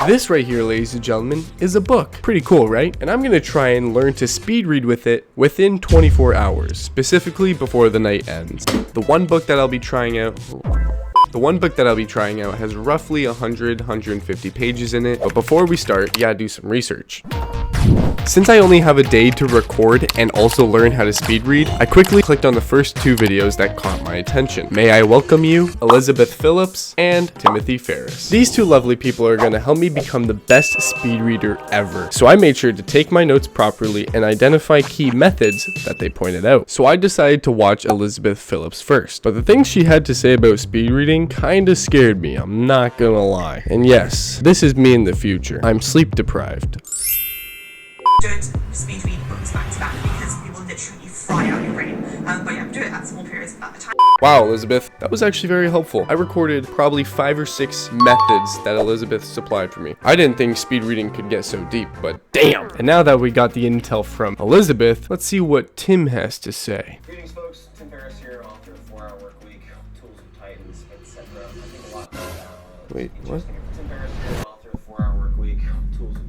This right here, ladies and gentlemen, is a book. Pretty cool, right? And I'm gonna try and learn to speed read with it within 24 hours, specifically before the night ends. The one book that I'll be trying out has roughly 150 pages in it, but before we start, you gotta do some research. Since I only have a day to record and also learn how to speed read, I quickly clicked on the first two videos that caught my attention. May I welcome you, Elizabeth Filips and Timothy Ferris. These two lovely people are going to help me become the best speed reader ever. So I made sure to take my notes properly and identify key methods that they pointed out. So I decided to watch Elizabeth Filips first. But the things she had to say about speed reading kinda scared me, I'm not gonna lie. And yes, this is me in the future. I'm sleep deprived. Don't speed read books back to back because it will literally fry out your brain. But yeah, do it at small periods at a time. Wow, Elizabeth, that was actually very helpful. I recorded probably 5 or 6 methods that Elizabeth supplied for me. I didn't think speed reading could get so deep, but damn! And now that we got the intel from Elizabeth, let's see what Tim has to say. Greetings, folks. Tim Ferris here, author of 4 Hour Work Week, Tools of Titans, etc. I think a lot about. Wait, what? Tim Ferris here, author of 4 Hour Work Week, Tools of.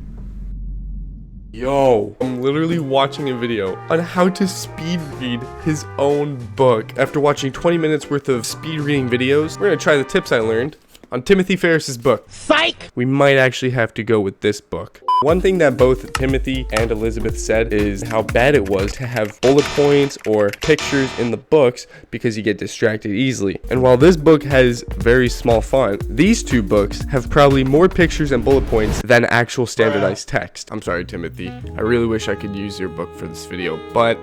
Yo, I'm literally watching a video on how to speed read his own book. After watching 20 minutes worth of speed reading videos, we're gonna try the tips I learned on Timothy Ferris's book. Psych! We might actually have to go with this book. One thing that both Timothy and Elizabeth said is how bad it was to have bullet points or pictures in the books because you get distracted easily. And while this book has very small font, these two books have probably more pictures and bullet points than actual standardized text. I'm sorry, Timothy. I really wish I could use your book for this video, but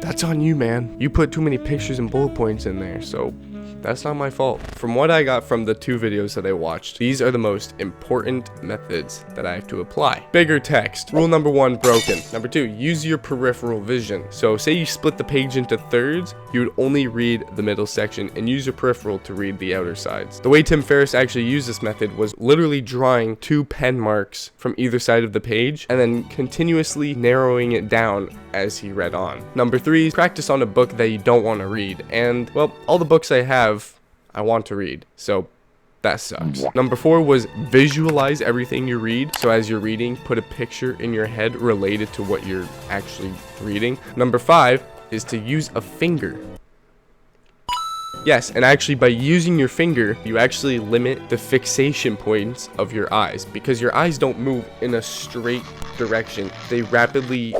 that's on you, man. You put too many pictures and bullet points in there, so that's not my fault. From what I got from the 2 videos that I watched, these are the most important methods that I have to apply. Bigger text. Rule number 1, broken. Number 2, use your peripheral vision. So say you split the page into thirds, you would only read the middle section and use your peripheral to read the outer sides. The way Tim Ferris actually used this method was literally drawing 2 pen marks from either side of the page and then continuously narrowing it down as he read on. Number 3, practice on a book that you don't want to read. And well, all the books I have, I want to read, so that sucks. Number 4 was visualize everything you read. So as you're reading, put a picture in your head related to what you're actually reading. Number 5 is to use a finger. Yes, and actually by using your finger, you actually limit the fixation points of your eyes because your eyes don't move in a straight direction. They rapidly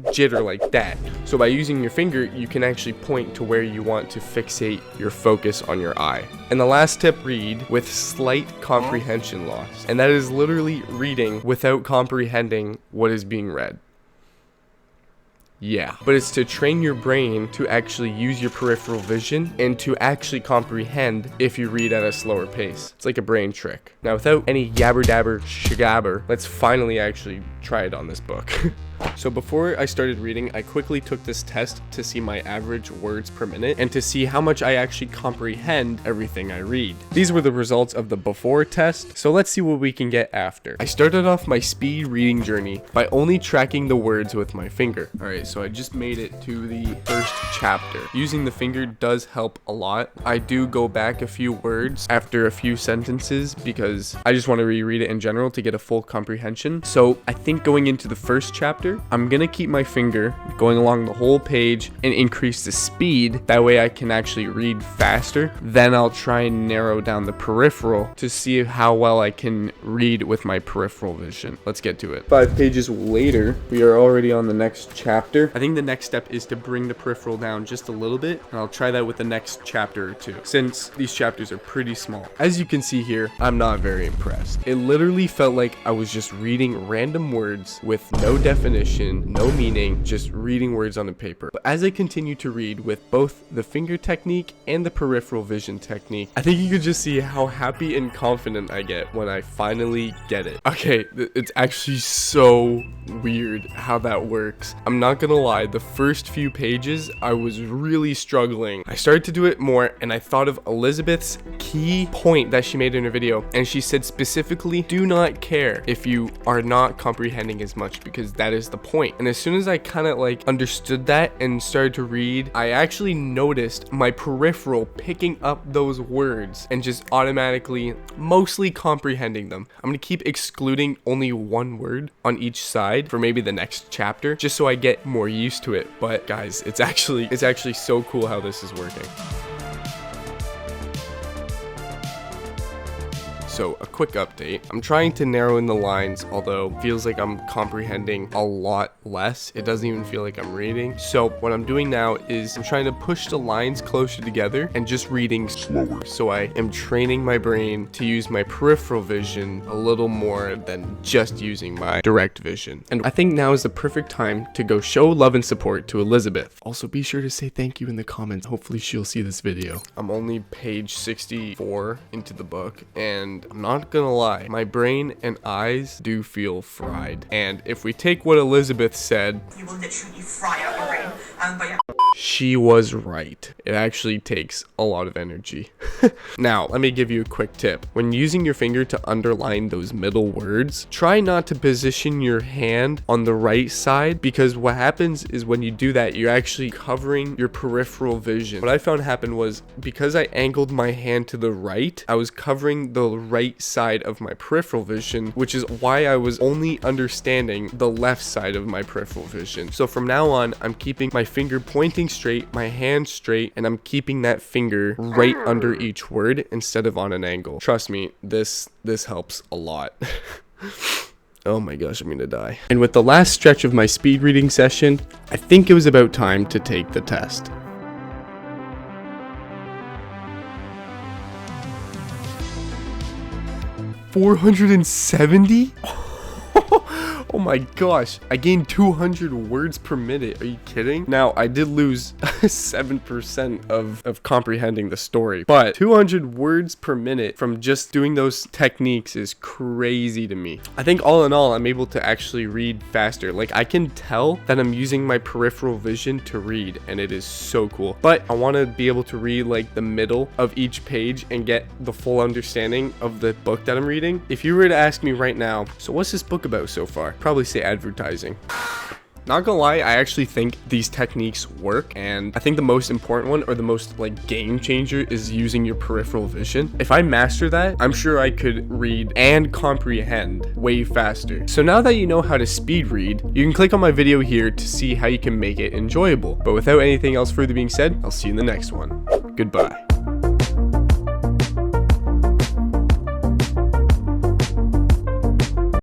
jitter like that. So by using your finger, you can actually point to where you want to fixate your focus on your eye. And the last tip, read with slight comprehension loss. And that is literally reading without comprehending what is being read. Yeah, but it's to train your brain to actually use your peripheral vision and to actually comprehend if you read at a slower pace. It's like a brain trick. Now, without any yabber dabber shagabber, let's finally actually try it on this book. So before I started reading, I quickly took this test to see my average words per minute and to see how much I actually comprehend everything I read. These were the results of the before test, so let's see what we can get after. I started off my speed reading journey by only tracking the words with my finger. Alright, so I just made it to the first chapter. Using the finger does help a lot. I do go back a few words after a few sentences because I just want to reread it in general to get a full comprehension. So I think going into the first chapter, I'm gonna keep my finger going along the whole page and increase the speed. That way I can actually read faster. Then I'll try and narrow down the peripheral to see how well I can read with my peripheral vision. Let's get to it. 5 pages later, we are already on the next chapter. I think the next step is to bring the peripheral down just a little bit, and I'll try that with the next chapter or 2, since these chapters are pretty small. As you can see here, I'm not very impressed. It literally felt like I was just reading random words with no definition, no meaning, just reading words on a paper. But as I continue to read with both the finger technique and the peripheral vision technique, I think you could just see how happy and confident I get when I finally get it. Okay, it's actually so weird how that works. I'm not gonna lie, the first few pages I was really struggling. I started to do it more and I thought of Elizabeth's key point that she made in her video, and she said specifically, do not care if you are not comprehending as much because that is is the point. And as soon as I kind of like understood that and started to read, I actually noticed my peripheral picking up those words and just automatically mostly comprehending them. I'm gonna keep excluding only one word on each side for maybe the next chapter, just so I get more used to it. But guys, it's actually so cool how this is working. So a quick update. I'm trying to narrow in the lines, although it feels like I'm comprehending a lot less. It doesn't even feel like I'm reading. So what I'm doing now is I'm trying to push the lines closer together and just reading slower. So I am training my brain to use my peripheral vision a little more than just using my direct vision. And I think now is the perfect time to go show love and support to Elizabeth. Also be sure to say thank you in the comments. Hopefully she'll see this video. I'm only page 64 into the book, and I'm not gonna lie, my brain and eyes do feel fried. And if we take what Elizabeth said, you will literally fry out your brain. But yeah. She was right. It actually takes a lot of energy. Now, let me give you a quick tip. When using your finger to underline those middle words, try not to position your hand on the right side, because what happens is when you do that, you're actually covering your peripheral vision. What I found happened was, because I angled my hand to the right, I was covering the right side of my peripheral vision, which is why I was only understanding the left side of my peripheral vision. So from now on, I'm keeping my finger pointing straight, my hand straight, and I'm keeping that finger right under each word instead of on an angle. Trust me, this helps a lot. Oh my gosh, I'm gonna die. And with the last stretch of my speed reading session, I think it was about time to take the test. 470? Oh my gosh, I gained 200 words per minute. Are you kidding? Now, I did lose 7% of comprehending the story, but 200 words per minute from just doing those techniques is crazy to me. I think all in all, I'm able to actually read faster. Like, I can tell that I'm using my peripheral vision to read, and it is so cool. But I want to be able to read like the middle of each page and get the full understanding of the book that I'm reading. If you were to ask me right now, so what's this book about so far? Probably say advertising. Not gonna lie, I actually think these techniques work, and I think the most important one, or the most like game changer, is using your peripheral vision. If I master that, I'm sure I could read and comprehend way faster. So now that you know how to speed read, you can click on my video here to see how you can make it enjoyable. But without anything else further being said, I'll see you in the next one. Goodbye.